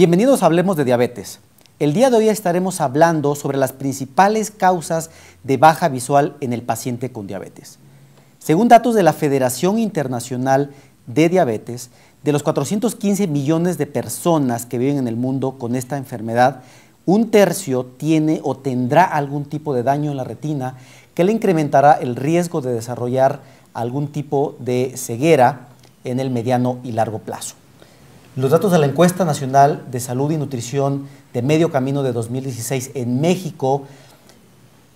Bienvenidos a Hablemos de Diabetes. El día de hoy estaremos hablando sobre las principales causas de baja visual en el paciente con diabetes. Según datos de la Federación Internacional de Diabetes, de los 415 millones de personas que viven en el mundo con esta enfermedad, un tercio tiene o tendrá algún tipo de daño en la retina que le incrementará el riesgo de desarrollar algún tipo de ceguera en el mediano y largo plazo. Los datos de la Encuesta Nacional de Salud y Nutrición de Medio Camino de 2016 en México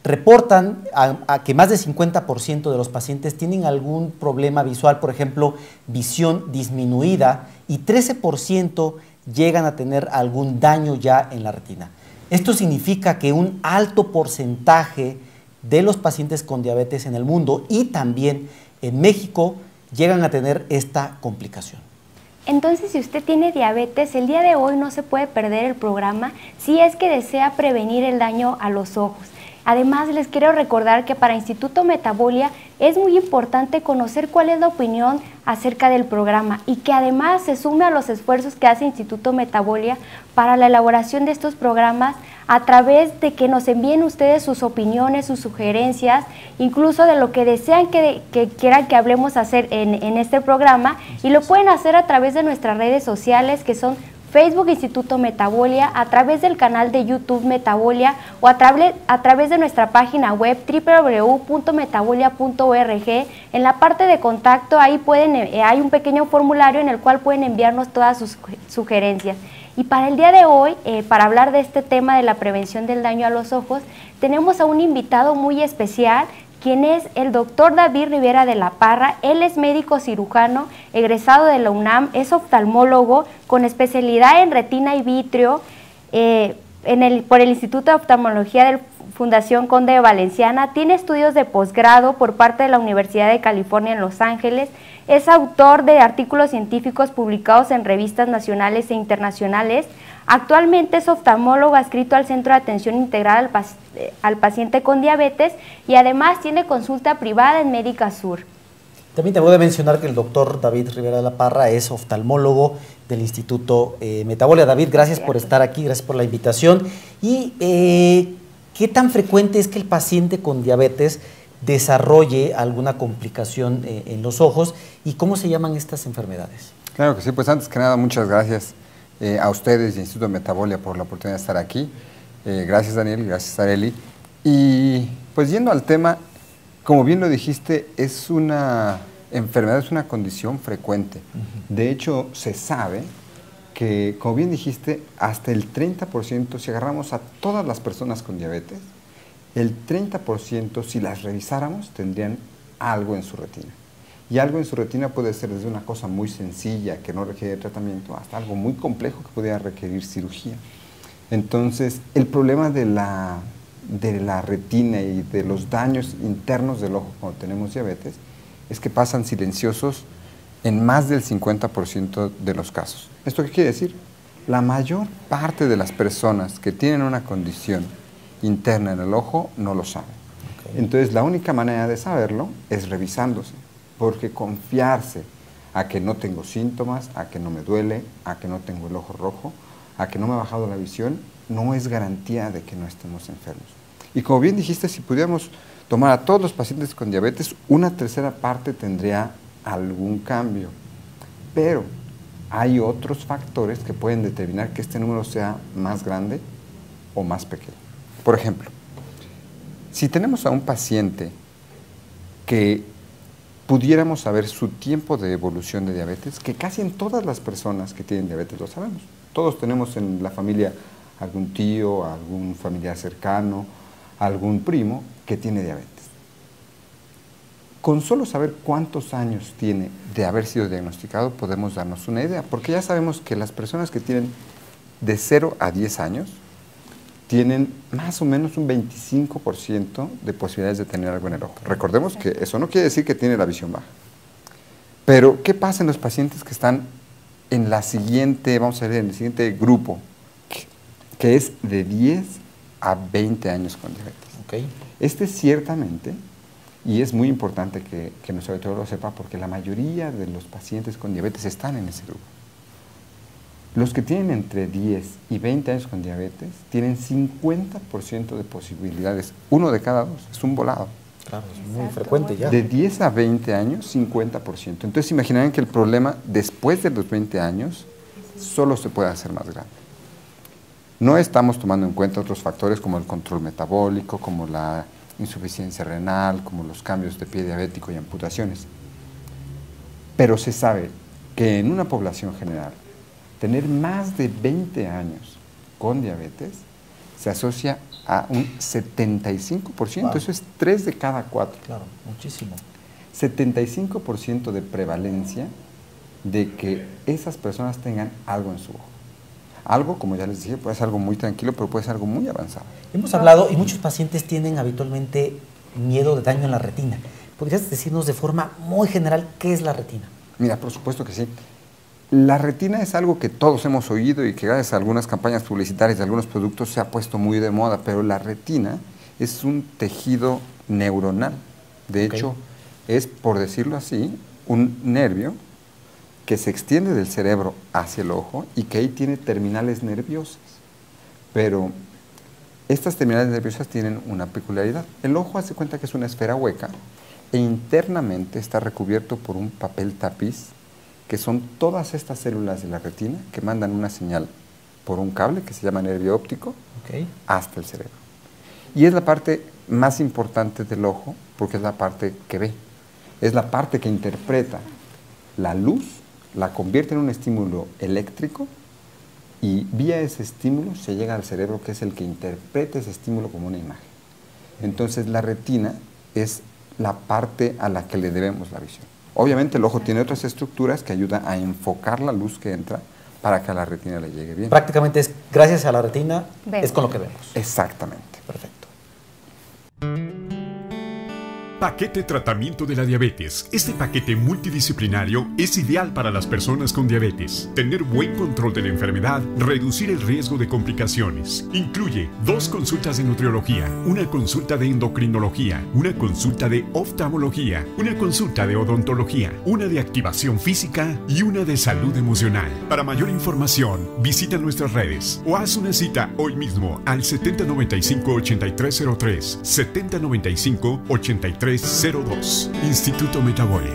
reportan a que más del 50% de los pacientes tienen algún problema visual, por ejemplo, visión disminuida, y 13% llegan a tener algún daño ya en la retina. Esto significa que un alto porcentaje de los pacientes con diabetes en el mundo y también en México llegan a tener esta complicación. Entonces, si usted tiene diabetes, el día de hoy no se puede perder el programa si es que desea prevenir el daño a los ojos. Además, les quiero recordar que para Instituto Metabolia es muy importante conocer cuál es la opinión acerca del programa y que además se sume a los esfuerzos que hace Instituto Metabolia para la elaboración de estos programas a través de que nos envíen ustedes sus opiniones, sus sugerencias, incluso de lo que desean que quieran que hablemos hacer en este programa, y lo pueden hacer a través de nuestras redes sociales, que son Facebook Instituto Metabolia, a través del canal de YouTube Metabolia o a través de nuestra página web www.metabolia.org. En la parte de contacto ahí hay un pequeño formulario en el cual pueden enviarnos todas sus sugerencias. Y para el día de hoy, para hablar de este tema de la prevención del daño a los ojos, tenemos a un invitado muy especial, quien es el doctor David Rivera de la Parra. Él es médico cirujano, egresado de la UNAM, es oftalmólogo con especialidad en retina y vitrio por el Instituto de Oftalmología de Fundación Conde de Valenciana. Tiene estudios de posgrado por parte de la Universidad de California en Los Ángeles. Es autor de artículos científicos publicados en revistas nacionales e internacionales. Actualmente es oftalmólogo adscrito al Centro de Atención Integral al Paciente con Diabetes y además tiene consulta privada en Médica Sur. También te voy a mencionar que el doctor David Rivera de la Parra es oftalmólogo del Instituto Metabolia. David, gracias por estar aquí, gracias por la invitación. Y ¿qué tan frecuente es que el paciente con diabetes desarrolle alguna complicación en los ojos y cómo se llaman estas enfermedades? Claro que sí, pues antes que nada muchas gracias a ustedes y Instituto Metabolia por la oportunidad de estar aquí. Gracias Daniel, gracias Areli. Y pues yendo al tema, como bien lo dijiste, es una enfermedad, es una condición frecuente. De hecho, se sabe que, como bien dijiste, hasta el 30%, si agarramos a todas las personas con diabetes, el 30%, si las revisáramos, tendrían algo en su retina. Y algo en su retina puede ser desde una cosa muy sencilla, que no requiere tratamiento, hasta algo muy complejo que podría requerir cirugía. Entonces, el problema de la retina y de los daños internos del ojo cuando tenemos diabetes es que pasan silenciosos en más del 50% de los casos. ¿Esto qué quiere decir? La mayor parte de las personas que tienen una condición interna en el ojo no lo saben. Entonces, la única manera de saberlo es revisándose, porque confiarse a que no tengo síntomas, a que no me duele, a que no tengo el ojo rojo, a que no me ha bajado la visión, no es garantía de que no estemos enfermos. Y como bien dijiste, si pudiéramos tomar a todos los pacientes con diabetes, una tercera parte tendría algún cambio. Pero hay otros factores que pueden determinar que este número sea más grande o más pequeño. Por ejemplo, si tenemos a un paciente que pudiéramos saber su tiempo de evolución de diabetes, que casi en todas las personas que tienen diabetes lo sabemos. Todos tenemos en la familia algún tío, algún familiar cercano, algún primo que tiene diabetes. Con solo saber cuántos años tiene de haber sido diagnosticado podemos darnos una idea, porque ya sabemos que las personas que tienen de 0 a 10 años tienen más o menos un 25% de posibilidades de tener algo en el ojo. Recordemos que eso no quiere decir que tiene la visión baja. Pero, ¿qué pasa en los pacientes que están en la siguiente, vamos a ver, en el siguiente grupo, que es de 10 a 20 años con diabetes? Este ciertamente, y es muy importante que nuestro auditorio lo sepa, porque la mayoría de los pacientes con diabetes están en ese grupo. Los que tienen entre 10 y 20 años con diabetes tienen 50% de posibilidades. 1 de cada 2, es un volado. Claro, es muy frecuente ya. De 10 a 20 años, 50%. Entonces imaginarán que el problema después de los 20 años solo se puede hacer más grande. No estamos tomando en cuenta otros factores como el control metabólico, como la insuficiencia renal, como los cambios de pie diabético y amputaciones. Pero se sabe que en una población general, tener más de 20 años con diabetes se asocia a un 75%, wow. Eso es 3 de cada 4. Claro, muchísimo. 75% de prevalencia de que esas personas tengan algo en su ojo. Algo, como ya les dije, puede ser algo muy tranquilo, pero puede ser algo muy avanzado. Hemos hablado, y muchos pacientes tienen habitualmente miedo de daño en la retina. ¿Podrías decirnos de forma muy general qué es la retina? Mira, por supuesto que sí. La retina es algo que todos hemos oído y que gracias a algunas campañas publicitarias de algunos productos se ha puesto muy de moda, pero la retina es un tejido neuronal. De hecho, es, por decirlo así, un nervio que se extiende del cerebro hacia el ojo y que ahí tiene terminales nerviosas. Pero estas terminales nerviosas tienen una peculiaridad. El ojo hace cuenta que es una esfera hueca e internamente está recubierto por un papel tapiz, que son todas estas células de la retina que mandan una señal por un cable que se llama nervio óptico hasta el cerebro. Y es la parte más importante del ojo porque es la parte que ve. Es la parte que interpreta la luz, la convierte en un estímulo eléctrico y vía ese estímulo se llega al cerebro, que es el que interpreta ese estímulo como una imagen. Entonces la retina es la parte a la que le debemos la visión. Obviamente el ojo tiene otras estructuras que ayudan a enfocar la luz que entra para que a la retina le llegue bien. Prácticamente es gracias a la retina, es con lo que vemos. Exactamente. Perfecto. Paquete Tratamiento de la Diabetes. Este paquete multidisciplinario es ideal para las personas con diabetes. Tener buen control de la enfermedad, reducir el riesgo de complicaciones. Incluye 2 consultas de nutriología, una consulta de endocrinología, una consulta de oftalmología, una consulta de odontología, una de activación física y una de salud emocional. Para mayor información, visita nuestras redes o haz una cita hoy mismo al 7095-8303, 7095-8302. Instituto Metabolia.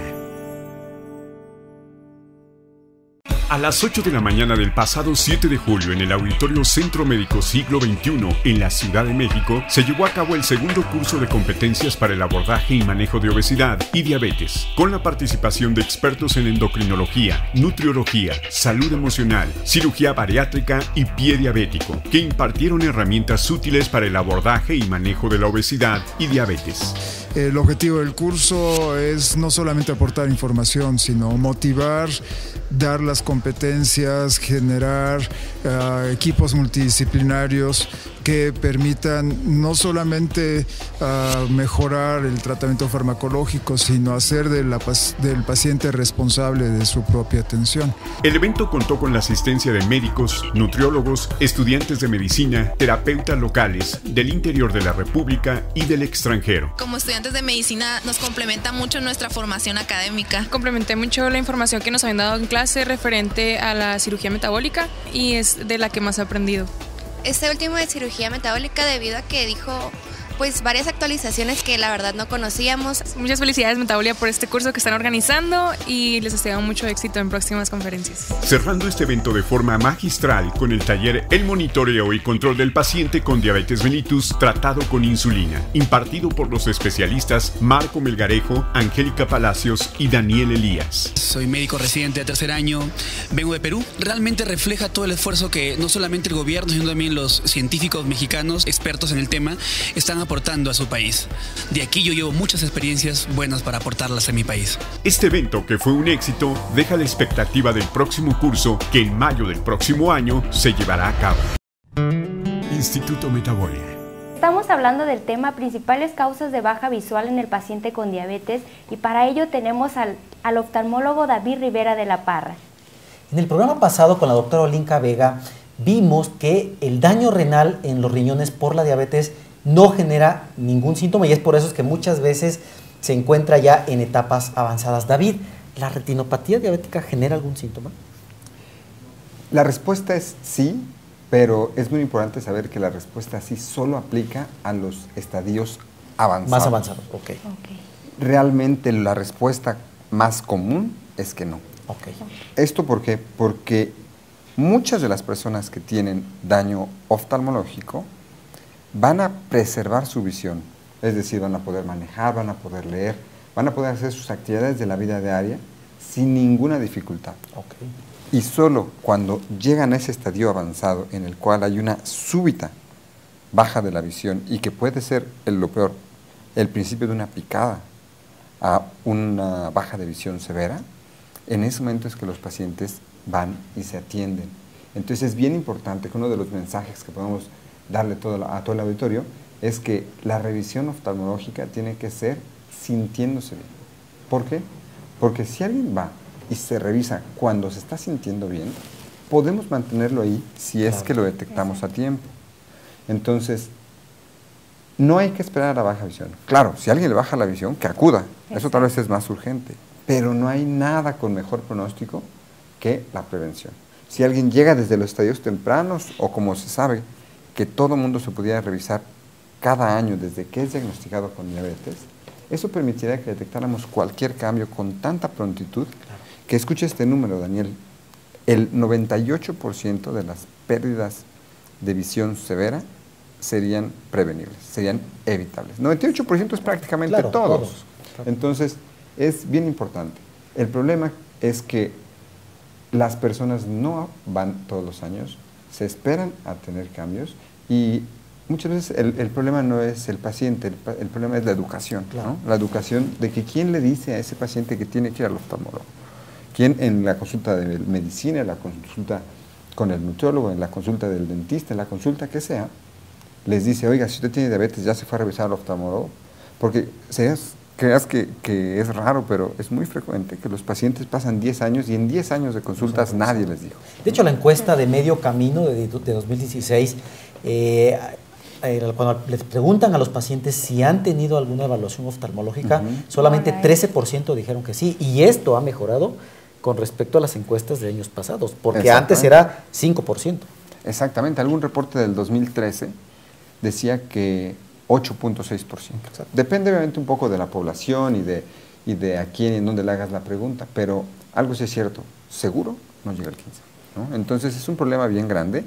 A las 8 de la mañana del pasado 7 de julio en el Auditorio Centro Médico Siglo XXI en la Ciudad de México se llevó a cabo el segundo curso de competencias para el abordaje y manejo de obesidad y diabetes, con la participación de expertos en endocrinología, nutriología, salud emocional, cirugía bariátrica y pie diabético, que impartieron herramientas útiles para el abordaje y manejo de la obesidad y diabetes. El objetivo del curso es no solamente aportar información, sino motivar, dar las competencias, generar equipos multidisciplinarios que permitan no solamente mejorar el tratamiento farmacológico, sino hacer del paciente responsable de su propia atención. El evento contó con la asistencia de médicos, nutriólogos, estudiantes de medicina, terapeutas locales del interior de la República y del extranjero. Como estudiantes de medicina nos complementa mucho nuestra formación académica. Complementé mucho la información que nos habían dado en clase referente a la cirugía metabólica y es de la que más he aprendido. Este último de cirugía metabólica, debido a que dijo pues varias actualizaciones que la verdad no conocíamos. Muchas felicidades Metabolia por este curso que están organizando y les deseo mucho éxito en próximas conferencias. Cerrando este evento de forma magistral con el taller El monitoreo y control del paciente con diabetes mellitus tratado con insulina, impartido por los especialistas Marco Melgarejo, Angélica Palacios y Daniel Elías. Soy médico residente de tercer año, vengo de Perú. Realmente refleja todo el esfuerzo que no solamente el gobierno, sino también los científicos mexicanos, expertos en el tema, están aportando a su país. De aquí yo llevo muchas experiencias buenas para aportarlas a mi país. Este evento, que fue un éxito, deja la expectativa del próximo curso que en mayo del próximo año se llevará a cabo. Instituto Metabolia. Estamos hablando del tema principales causas de baja visual en el paciente con diabetes y para ello tenemos al oftalmólogo David Rivera de la Parra. En el programa pasado con la doctora Olinka Vega vimos que el daño renal en los riñones por la diabetes no genera ningún síntoma y es por eso es que muchas veces se encuentra ya en etapas avanzadas. David, ¿la retinopatía diabética genera algún síntoma? La respuesta es sí, pero es muy importante saber que la respuesta sí solo aplica a los estadios avanzados. Más avanzados, ok. Realmente la respuesta más común es que no. Ok. ¿Esto por qué? Porque muchas de las personas que tienen daño oftalmológico van a preservar su visión, es decir, van a poder manejar, van a poder leer, van a poder hacer sus actividades de la vida diaria sin ninguna dificultad. Okay. Y solo cuando llegan a ese estadio avanzado en el cual hay una súbita baja de la visión y que puede ser, lo peor, el principio de una picada a una baja de visión severa, en ese momento es que los pacientes van y se atienden. Entonces es bien importante que uno de los mensajes que podemos darle a todo el auditorio es que la revisión oftalmológica tiene que ser sintiéndose bien. ¿Por qué? Porque si alguien va y se revisa cuando se está sintiendo bien, podemos mantenerlo ahí si es que lo detectamos a tiempo. Entonces, no hay que esperar a la baja visión. Claro, si a alguien le baja la visión, que acuda. Eso tal vez es más urgente. Pero no hay nada con mejor pronóstico que la prevención. Si alguien llega desde los estadios tempranos, o como se sabe, que todo mundo se pudiera revisar cada año desde que es diagnosticado con diabetes, eso permitiría que detectáramos cualquier cambio con tanta prontitud que, escuche este número, Daniel, el 98% de las pérdidas de visión severa serían prevenibles, serían evitables. 98% es prácticamente todos. Entonces, es bien importante. El problema es que las personas no van todos los años, se esperan a tener cambios y muchas veces el problema no es el paciente, el problema es la educación, ¿no? La educación de que quién le dice a ese paciente que tiene que ir al oftalmólogo. Quién en la consulta de medicina, en la consulta con el nutriólogo, en la consulta del dentista, en la consulta que sea, les dice, oiga, si usted tiene diabetes, ya se fue a revisar al oftalmólogo. Porque creas que es raro, pero es muy frecuente que los pacientes pasan 10 años y en 10 años de consultas nadie les dijo. De hecho, la encuesta de Medio Camino de 2016, cuando les preguntan a los pacientes si han tenido alguna evaluación oftalmológica, solamente 13% dijeron que sí, y esto ha mejorado con respecto a las encuestas de años pasados, porque antes era 5%. Exactamente, algún reporte del 2013 decía que 8.6%. Depende obviamente un poco de la población y de a quién y en dónde le hagas la pregunta, pero algo sí es cierto, seguro no llega al 15%, ¿no? Entonces es un problema bien grande,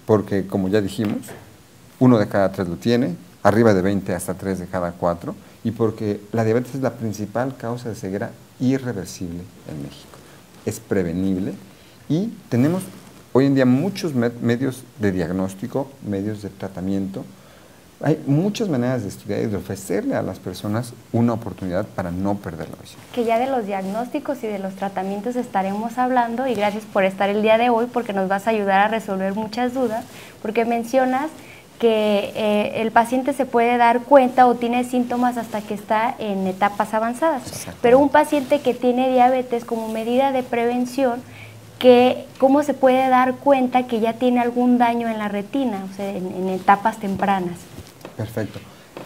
porque como ya dijimos, 1 de cada 3 lo tiene, arriba de 20 hasta 3 de cada 4, y porque la diabetes es la principal causa de ceguera irreversible en México. Es prevenible y tenemos hoy en día muchos medios de diagnóstico, medios de tratamiento. Hay muchas maneras de estudiar y de ofrecerle a las personas una oportunidad para no perder la visión. Que ya de los diagnósticos y de los tratamientos estaremos hablando, y gracias por estar el día de hoy porque nos vas a ayudar a resolver muchas dudas, porque mencionas que el paciente se puede dar cuenta o tiene síntomas hasta que está en etapas avanzadas. Pero un paciente que tiene diabetes como medida de prevención, ¿cómo se puede dar cuenta que ya tiene algún daño en la retina, o sea, en etapas tempranas? Perfecto.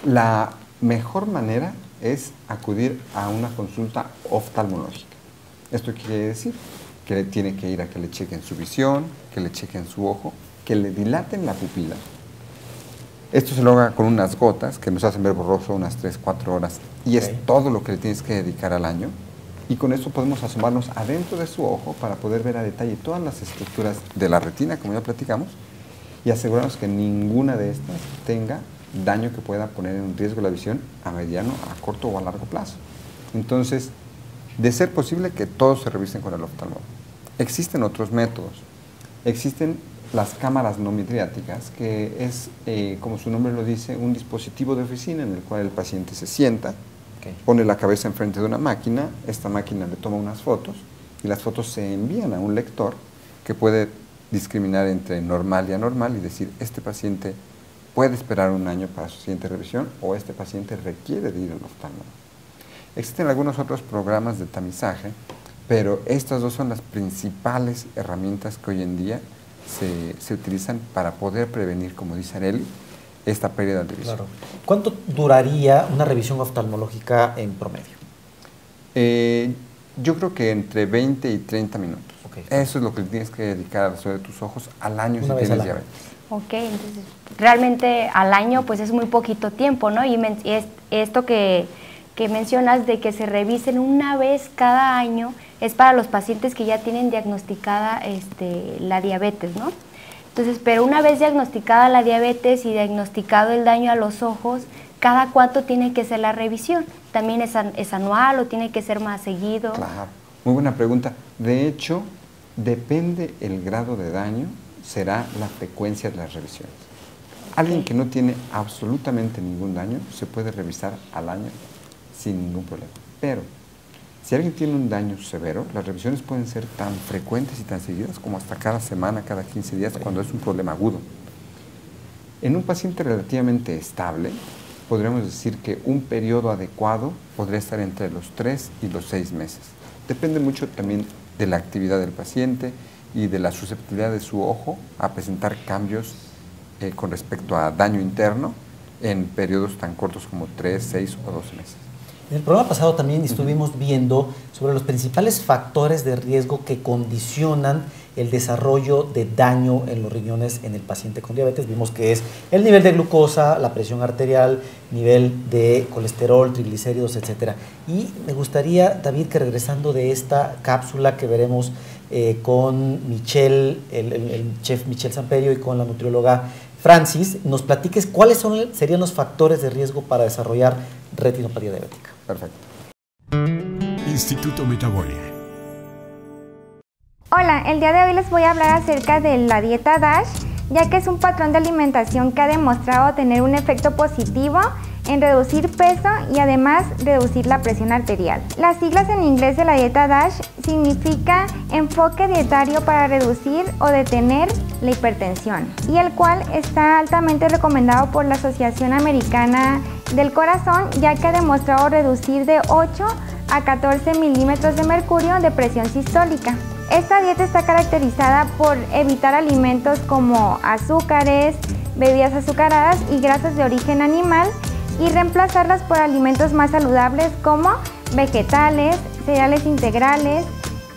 La mejor manera es acudir a una consulta oftalmológica. Esto quiere decir que tiene que ir a que le chequen su visión, que le chequen su ojo, que le dilaten la pupila. Esto se logra con unas gotas que nos hacen ver borroso unas 3-4 horas y es todo lo que le tienes que dedicar al año. Y con eso podemos asomarnos adentro de su ojo para poder ver a detalle todas las estructuras de la retina, como ya platicamos, y asegurarnos que ninguna de estas tenga daño que pueda poner en riesgo la visión a mediano, a corto o a largo plazo. Entonces, de ser posible que todos se revisen con el oftalmólogo. Existen otros métodos. Existen las cámaras no midriáticas, que es, como su nombre lo dice, un dispositivo de oficina en el cual el paciente se sienta, pone la cabeza enfrente de una máquina, esta máquina le toma unas fotos y las fotos se envían a un lector que puede discriminar entre normal y anormal y decir, este paciente puede esperar un año para su siguiente revisión o este paciente requiere de ir al oftalmólogo. Existen algunos otros programas de tamizaje, pero estas dos son las principales herramientas que hoy en día se utilizan para poder prevenir, como dice Arely, esta pérdida de visión. Claro. ¿Cuánto duraría una revisión oftalmológica en promedio? Yo creo que entre 20 y 30 minutos. Ok. Okay. Eso es lo que le tienes que dedicar a la salud de tus ojos al año si tienes diabetes. Ok, entonces realmente al año pues es muy poquito tiempo, ¿no? Y esto que mencionas de que se revisen una vez cada año es para los pacientes que ya tienen diagnosticada la diabetes, ¿no? Entonces, pero una vez diagnosticada la diabetes y diagnosticado el daño a los ojos, ¿cada cuánto tiene que ser la revisión? ¿También es anual o tiene que ser más seguido? Claro, muy buena pregunta. De hecho, depende el grado de daño, será la frecuencia de las revisiones. Alguien que no tiene absolutamente ningún daño se puede revisar al año sin ningún problema. Pero si alguien tiene un daño severo, las revisiones pueden ser tan frecuentes y tan seguidas como hasta cada semana, cada 15 días, cuando es un problema agudo. En un paciente relativamente estable, podríamos decir que un periodo adecuado podría estar entre los 3 y los 6 meses. Depende mucho también de la actividad del paciente y de la susceptibilidad de su ojo a presentar cambios con respecto a daño interno en periodos tan cortos como 3, 6 o 12 meses. En el programa pasado también estuvimos viendo sobre los principales factores de riesgo que condicionan el desarrollo de daño en los riñones en el paciente con diabetes. Vimos que es el nivel de glucosa, la presión arterial, nivel de colesterol, triglicéridos, etc. Y me gustaría, David, que regresando de esta cápsula que veremos con Michelle, el chef Michel Samperio, y con la nutrióloga Francis, nos platiques cuáles serían los factores de riesgo para desarrollar retinopatía diabética. Perfecto. Instituto Metabolia. Hola, el día de hoy les voy a hablar acerca de la dieta DASH, ya que es un patrón de alimentación que ha demostrado tener un efecto positivo en reducir peso y además reducir la presión arterial. Las siglas en inglés de la dieta DASH significa enfoque dietario para reducir o detener la hipertensión, y el cual está altamente recomendado por la Asociación Americana del Corazón, ya que ha demostrado reducir de 8 a 14 milímetros de mercurio de presión sistólica. Esta dieta está caracterizada por evitar alimentos como azúcares, bebidas azucaradas y grasas de origen animal, y reemplazarlas por alimentos más saludables como vegetales, cereales integrales,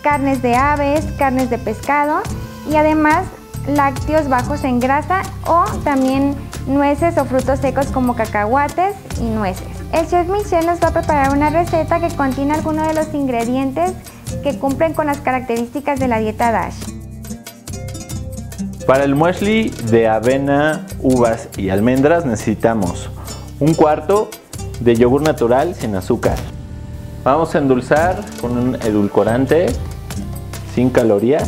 carnes de aves, carnes de pescado y además lácteos bajos en grasa, o también nueces o frutos secos como cacahuates y nueces. El chef Michel nos va a preparar una receta que contiene algunos de los ingredientes que cumplen con las características de la dieta DASH. Para el muesli de avena, uvas y almendras necesitamos 1/4 de yogur natural sin azúcar. Vamos a endulzar con un edulcorante sin calorías.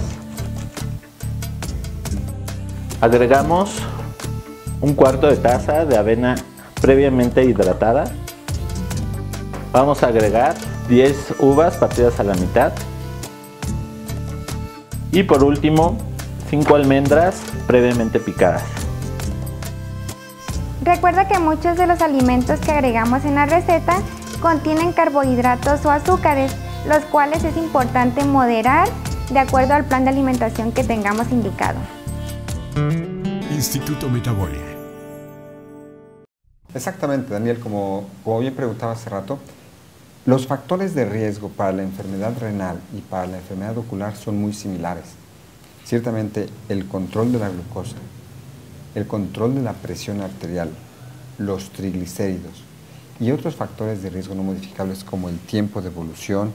Agregamos 1/4 de taza de avena previamente hidratada. Vamos a agregar 10 uvas partidas a la mitad. Y por último, 5 almendras previamente picadas. Recuerda que muchos de los alimentos que agregamos en la receta contienen carbohidratos o azúcares, los cuales es importante moderar de acuerdo al plan de alimentación que tengamos indicado. Instituto Metabolia. Exactamente, Daniel, como bien preguntaba hace rato, los factores de riesgo para la enfermedad renal y para la enfermedad ocular son muy similares. Ciertamente, el control de la glucosa, el control de la presión arterial, los triglicéridos y otros factores de riesgo no modificables como el tiempo de evolución,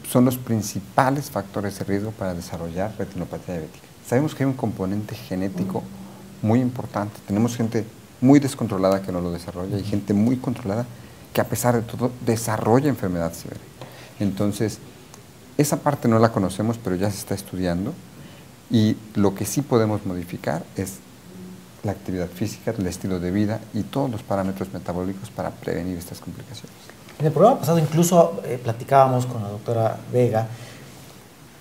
son los principales factores de riesgo para desarrollar retinopatía diabética. Sabemos que hay un componente genético muy importante. Tenemos gente muy descontrolada que no lo desarrolla y gente muy controlada que a pesar de todo desarrolla enfermedad severa. Entonces, esa parte no la conocemos, pero ya se está estudiando, y lo que sí podemos modificar es la actividad física, el estilo de vida y todos los parámetros metabólicos para prevenir estas complicaciones. En el programa pasado incluso platicábamos con la doctora Vega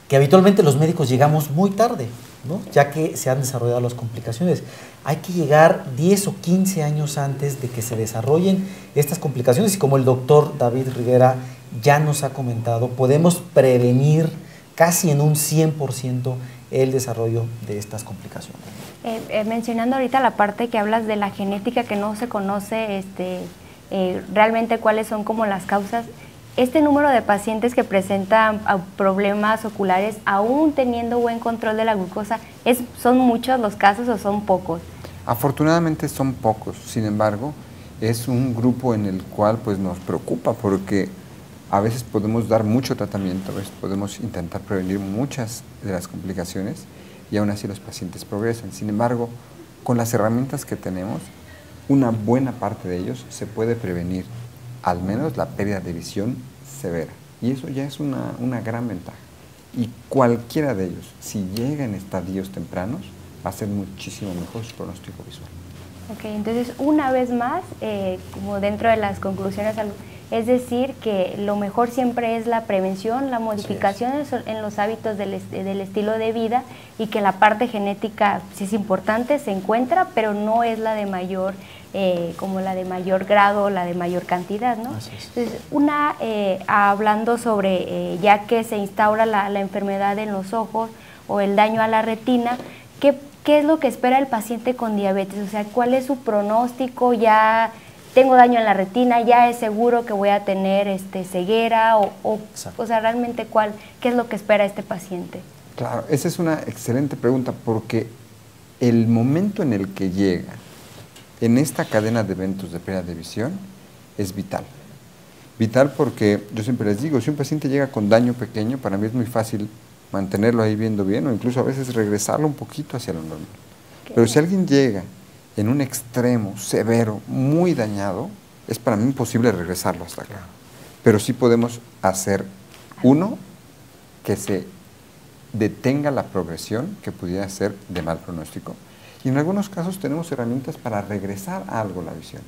que habitualmente los médicos llegamos muy tarde, ¿no? Ya que se han desarrollado las complicaciones. Hay que llegar 10 o 15 años antes de que se desarrollen estas complicaciones, y como el doctor David Riguera ya nos ha comentado, podemos prevenir casi en un 100% el desarrollo de estas complicaciones. Mencionando ahorita la parte que hablas de la genética, que no se conoce realmente cuáles son como las causas, este número de pacientes que presentan problemas oculares, aún teniendo buen control de la glucosa, ¿son muchos los casos o son pocos? Afortunadamente son pocos, sin embargo, es un grupo en el cual pues, nos preocupa porque a veces podemos dar mucho tratamiento, a veces podemos intentar prevenir muchas de las complicaciones y aún así los pacientes progresan. Sin embargo, con las herramientas que tenemos, una buena parte de ellos se puede prevenir, al menos la pérdida de visión severa. Y eso ya es una gran ventaja. Y cualquiera de ellos, si llega en estadios tempranos, va a ser muchísimo mejor su pronóstico visual. Ok, entonces una vez más, como dentro de las conclusiones, es decir que lo mejor siempre es la prevención, la modificación en los hábitos del estilo de vida, y que la parte genética, si es importante, se encuentra, pero no es la de mayor, como la de mayor grado, la de mayor cantidad, ¿no? Entonces, hablando sobre, ya que se instaura la enfermedad en los ojos o el daño a la retina, ¿qué es lo que espera el paciente con diabetes? O sea, ¿cuál es su pronóstico? Ya tengo daño en la retina, ya es seguro que voy a tener ceguera, o sea, realmente ¿qué es lo que espera este paciente? Claro, esa es una excelente pregunta, porque el momento en el que llega en esta cadena de eventos de pérdida de visión es vital. Vital porque yo siempre les digo, si un paciente llega con daño pequeño, para mí es muy fácil mantenerlo ahí viendo bien, o incluso a veces regresarlo un poquito hacia lo normal. Pero si alguien llega en un extremo severo, muy dañado, es para mí imposible regresarlo hasta acá. Pero sí podemos hacer, uno, que se detenga la progresión que pudiera ser de mal pronóstico. Y en algunos casos tenemos herramientas para regresar a algo la visión.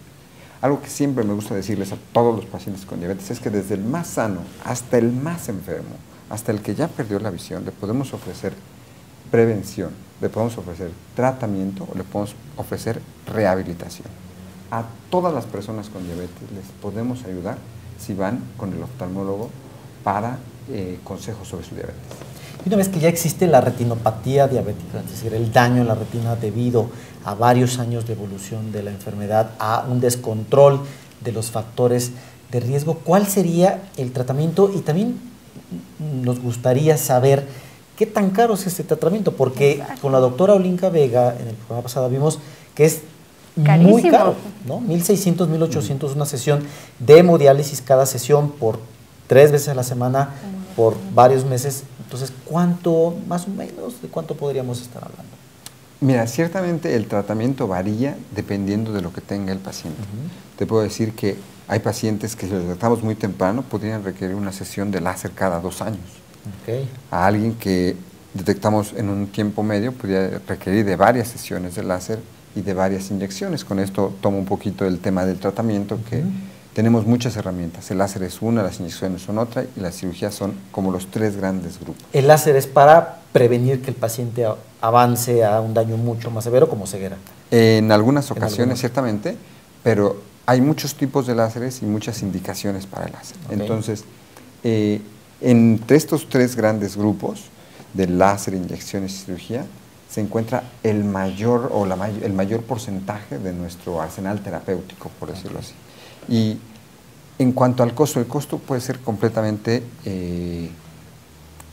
Algo que siempre me gusta decirles a todos los pacientes con diabetes es que desde el más sano hasta el más enfermo, hasta el que ya perdió la visión, le podemos ofrecer prevención, le podemos ofrecer tratamiento o le podemos ofrecer rehabilitación. A todas las personas con diabetes les podemos ayudar si van con el oftalmólogo para consejos sobre su diabetes. Y una vez que ya existe la retinopatía diabética, es decir, el daño en la retina debido a varios años de evolución de la enfermedad, a un descontrol de los factores de riesgo, ¿cuál sería el tratamiento? Y también nos gustaría saber qué tan caro es este tratamiento, porque con la doctora Olinka Vega en el programa pasado vimos que es carísimo, muy caro, ¿no? 1.600, 1.800 una sesión de hemodiálisis, cada sesión por 3 veces a la semana, por varios meses. Entonces, ¿cuánto, más o menos, de cuánto podríamos estar hablando? Mira, ciertamente el tratamiento varía dependiendo de lo que tenga el paciente. Te puedo decir que hay pacientes que si los tratamos muy temprano podrían requerir una sesión de láser cada 2 años. A alguien que detectamos en un tiempo medio podría requerir de varias sesiones de láser y de varias inyecciones. Con esto tomo un poquito el tema del tratamiento, que tenemos muchas herramientas. El láser es una, las inyecciones son otra y las cirugías son como los 3 grandes grupos. El láser es para prevenir que el paciente avance a un daño mucho más severo, como ceguera. En algunas ocasiones, ciertamente, pero hay muchos tipos de láseres y muchas indicaciones para el láser. Entonces, entre estos 3 grandes grupos de láser, inyecciones y cirugía, se encuentra el mayor porcentaje de nuestro arsenal terapéutico, por decirlo así. Y en cuanto al costo, el costo puede ser completamente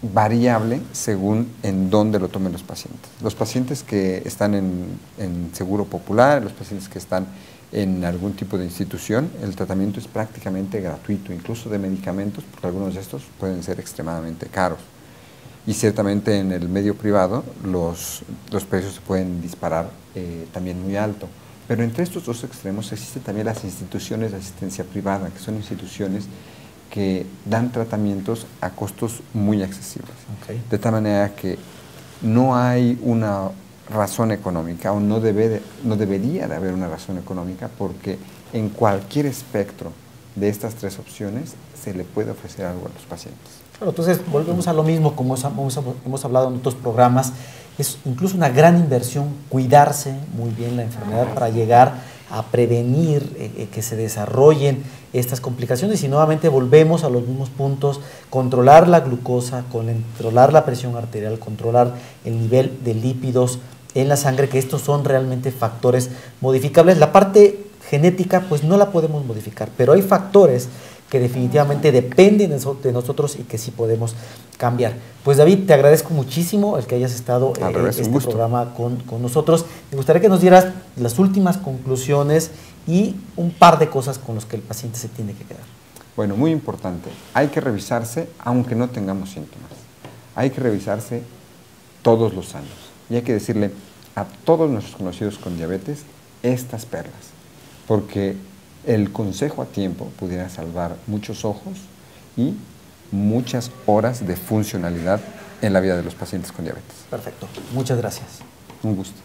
variable según en dónde lo tomen los pacientes. Los pacientes que están en seguro popular, los pacientes que están en algún tipo de institución, el tratamiento es prácticamente gratuito, incluso de medicamentos, porque algunos de estos pueden ser extremadamente caros. Y ciertamente en el medio privado los precios se pueden disparar también muy alto. Pero entre estos 2 extremos existen también las instituciones de asistencia privada, que son instituciones que dan tratamientos a costos muy accesibles. De tal manera que no hay una razón económica, o no debería de haber una razón económica, porque en cualquier espectro de estas 3 opciones se le puede ofrecer algo a los pacientes. Claro, entonces volvemos a lo mismo, como hemos hablado en otros programas, es incluso una gran inversión cuidarse muy bien la enfermedad para llegar a prevenir que se desarrollen estas complicaciones. Y nuevamente volvemos a los mismos puntos: controlar la glucosa, controlar la presión arterial, controlar el nivel de lípidos en la sangre, que estos son realmente factores modificables. La parte genética pues no la podemos modificar, pero hay factores que definitivamente dependen de nosotros y que sí podemos cambiar. Pues David, te agradezco muchísimo el que hayas estado en este programa con nosotros. Me gustaría que nos dieras las últimas conclusiones y un par de cosas con las que el paciente se tiene que quedar. Bueno, muy importante, hay que revisarse aunque no tengamos síntomas. Hay que revisarse todos los años y hay que decirle a todos nuestros conocidos con diabetes estas perlas, porque el consejo a tiempo pudiera salvar muchos ojos y muchas horas de funcionalidad en la vida de los pacientes con diabetes. Perfecto, muchas gracias. Un gusto.